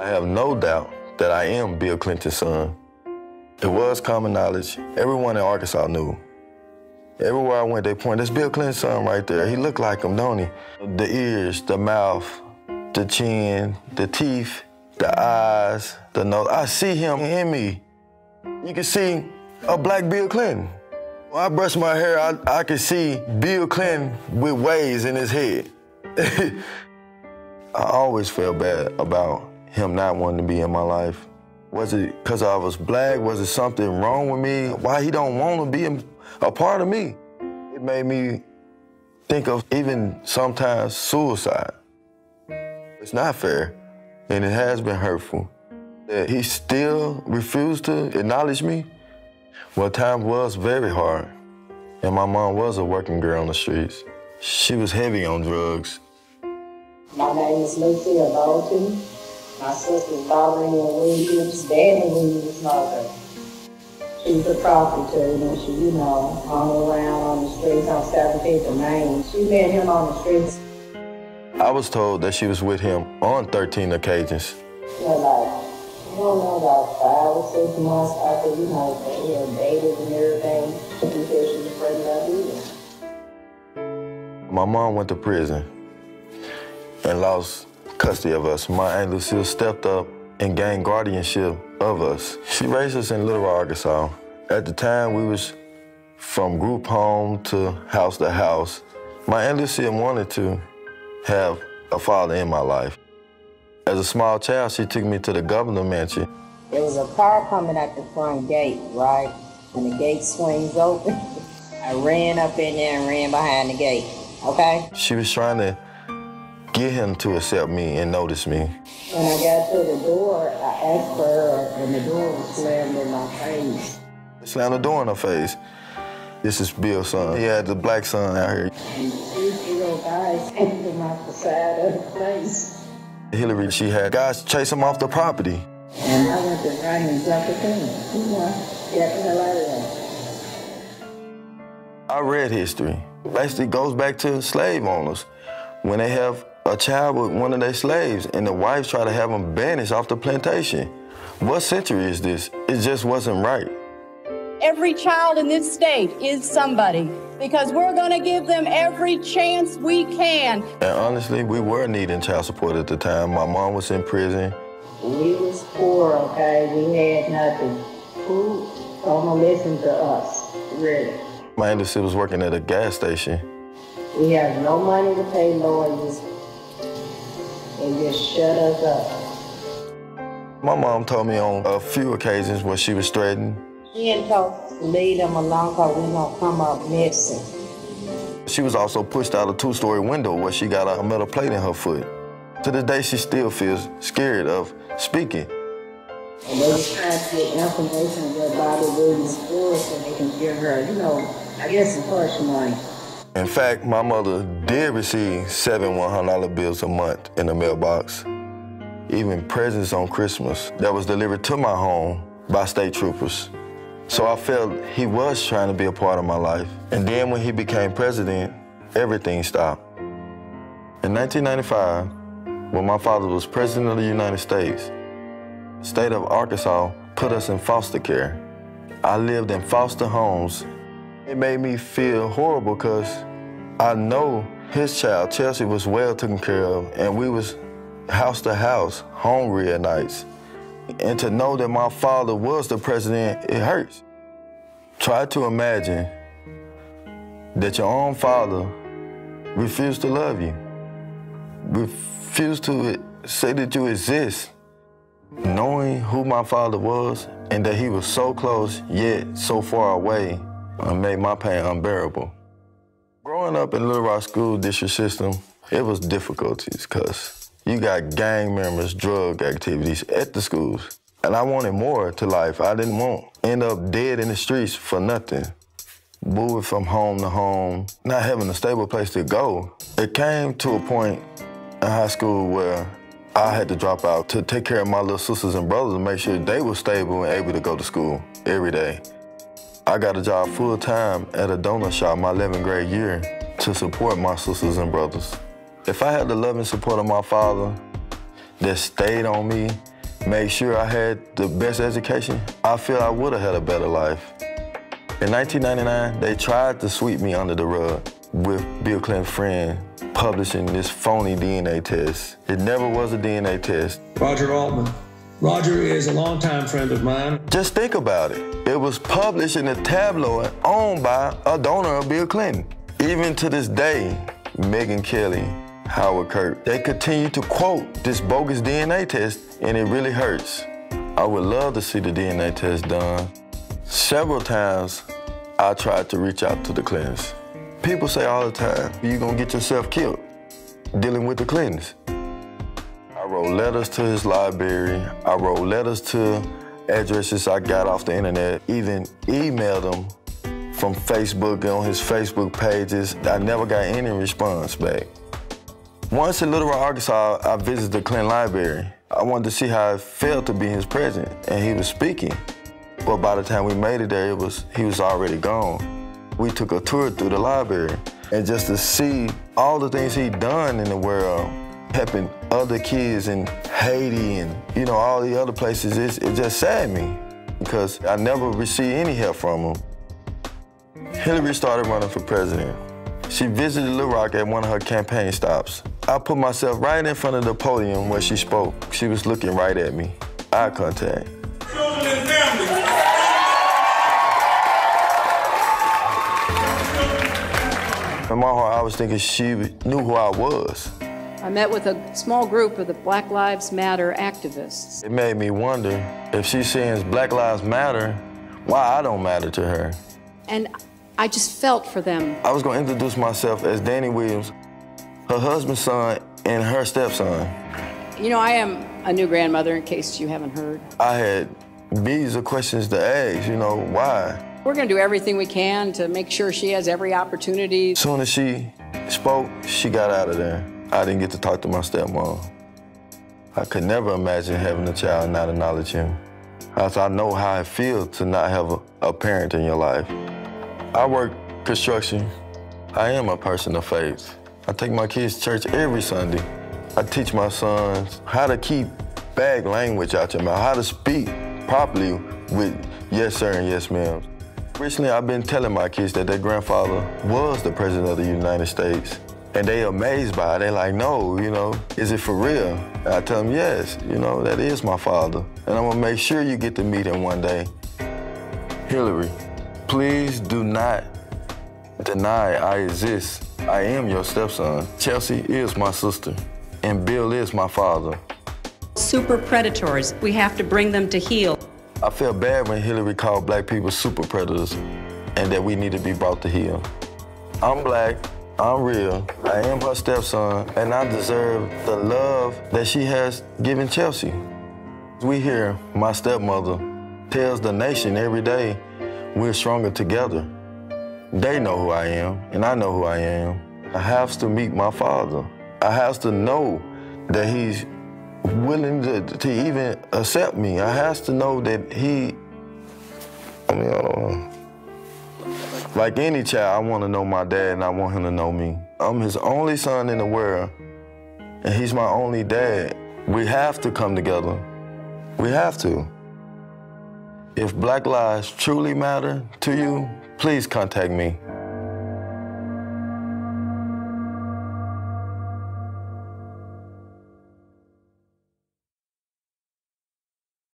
I have no doubt that I am Bill Clinton's son. It was common knowledge. Everyone in Arkansas knew. Everywhere I went, they pointed, that's Bill Clinton's son right there. He looked like him, don't he? The ears, the mouth, the chin, the teeth, the eyes, the nose. I see him in me. You can see a black Bill Clinton. When I brush my hair, I can see Bill Clinton with waves in his head. I always felt bad about him not wanting to be in my life. Was it because I was black? Was it something wrong with me? Why he don't want to be a part of me? It made me think of even sometimes suicide. It's not fair, and it has been hurtful. That he still refused to acknowledge me. Well, time was very hard, and my mom was a working girl on the streets. She was heavy on drugs. My name is Lucy Bolton. My sister's Valerie Williams, Danney Williams' mother. She was a prostitute and she, hung around on the streets on 17th and Main. She met him on the streets. I was told that she was with him on 13 occasions. I don't know, about 5 or 6 months after, they had dated and everything. She said she was pregnant of me. My mom went to prison and lost custody of us. My Aunt Lucille stepped up and gained guardianship of us. She raised us in Little Rock, Arkansas. At the time, we was from group home to house. My Aunt Lucille wanted to have a father in my life. As a small child, she took me to the governor mansion. There was a car coming at the front gate, right? When the gate swings open, I ran up in there and ran behind the gate, okay? She was trying to get him to accept me and notice me. When I got to the door, I asked for her, and the door was slammed in my face. Slammed the door in her face. This is Bill's son. He had the black son out here. And 2 little guys hit him off the side of the place. Hillary, she had guys chase him off the property. And I went to right and jumped the fence. Get the hell out of there. I read history. Basically goes back to slave owners. When they have a child with one of their slaves and the wives try to have them banished off the plantation. What century is this? It just wasn't right. Every child in this state is somebody because we're going to give them every chance we can. And honestly, we were needing child support at the time. My mom was in prison. We was poor, okay? We had nothing. Who gonna listen to us, really? My Aunt Lucille was working at a gas station. We have no money to pay lawyers. They just shut us up. My mom told me on a few occasions when she was threatened. She didn't talk to leave them alone because we gonna come up missing. She was also pushed out a 2-story window where she got a metal plate in her foot. To this day, she still feels scared of speaking. And they was trying to get information about Bobby Williams' story so they can give her, I guess some hush money. In fact, my mother did receive 7 $100 bills a month in the mailbox. Even presents on Christmas that was delivered to my home by state troopers. So I felt he was trying to be a part of my life. And then when he became president, everything stopped. In 1995, when my father was president of the United States, the state of Arkansas put us in foster care. I lived in foster homes. It made me feel horrible because I know his child, Chelsea, was well taken care of, and we was house to house, hungry at nights. And to know that my father was the president, it hurts. Try to imagine that your own father refused to love you, refused to say that you exist. Knowing who my father was and that he was so close yet so far away made my pain unbearable. Growing up in Little Rock School District system, it was difficulties because you got gang members, drug activities at the schools. And I wanted more to life. I didn't want to end up dead in the streets for nothing. Moving from home to home, not having a stable place to go. It came to a point in high school where I had to drop out to take care of my little sisters and brothers and make sure they were stable and able to go to school every day. I got a job full-time at a donut shop my 11th grade year to support my sisters and brothers. If I had the love and support of my father that stayed on me made sure I had the best education, I feel I would have had a better life. In 1999, they tried to sweep me under the rug with Bill Clinton's friend publishing this phony DNA test. It never was a DNA test. Roger Altman. Roger is a longtime friend of mine. Just think about it. It was published in a tabloid owned by a donor of Bill Clinton. Even to this day, Megyn Kelly, Howard Kirk, they continue to quote this bogus DNA test, and it really hurts. I would love to see the DNA test done. Several times, I tried to reach out to the Clintons. People say all the time, you're gonna get yourself killed dealing with the Clintons. I wrote letters to his library. I wrote letters to addresses I got off the internet, even emailed him from Facebook and on his Facebook pages. I never got any response back. Once in Little Rock, Arkansas, I visited the Clinton Library. I wanted to see how it felt to be his president, and he was speaking. But by the time we made it there, he was already gone. We took a tour through the library, and just to see all the things he'd done in the world, helping other kids in Haiti and all the other places, it just saddened me because I never received any help from him. Hillary started running for president. She visited Little Rock at one of her campaign stops. I put myself right in front of the podium where she spoke. She was looking right at me, eye contact. Children and families. In my heart, I was thinking she knew who I was. I met with a small group of the Black Lives Matter activists. It made me wonder if she's saying Black Lives Matter, why I don't matter to her. And I just felt for them. I was going to introduce myself as Danney Williams, her husband's son, and her stepson. I am a new grandmother, in case you haven't heard. I had millions of questions to ask, why? We're going to do everything we can to make sure she has every opportunity. As soon as she spoke, she got out of there. I didn't get to talk to my stepmom. I could never imagine having a child and not acknowledge him. I know how it feels to not have a parent in your life. I work construction. I am a person of faith. I take my kids to church every Sunday. I teach my sons how to keep bad language out your mouth, how to speak properly with yes, sir, and yes, ma'am. Recently, I've been telling my kids that their grandfather was the president of the United States. And they amazed by it. They're like, no, is it for real? And I tell them, yes, that is my father. And I'm gonna make sure you get to meet him one day. Hillary, please do not deny I exist. I am your stepson. Chelsea is my sister, and Bill is my father. Super predators, we have to bring them to heel. I felt bad when Hillary called black people super predators and that we need to be brought to heel. I'm black, I'm real, I am her stepson, and I deserve the love that she has given Chelsea. We hear my stepmother tells the nation every day, we're stronger together. They know who I am, and I know who I am. I have to meet my father. I have to know that he's willing to even accept me. I have to know that I don't know. Like any child, I want to know my dad and I want him to know me. I'm his only son in the world, and he's my only dad. We have to come together. We have to. If Black lives truly matter to you, please contact me.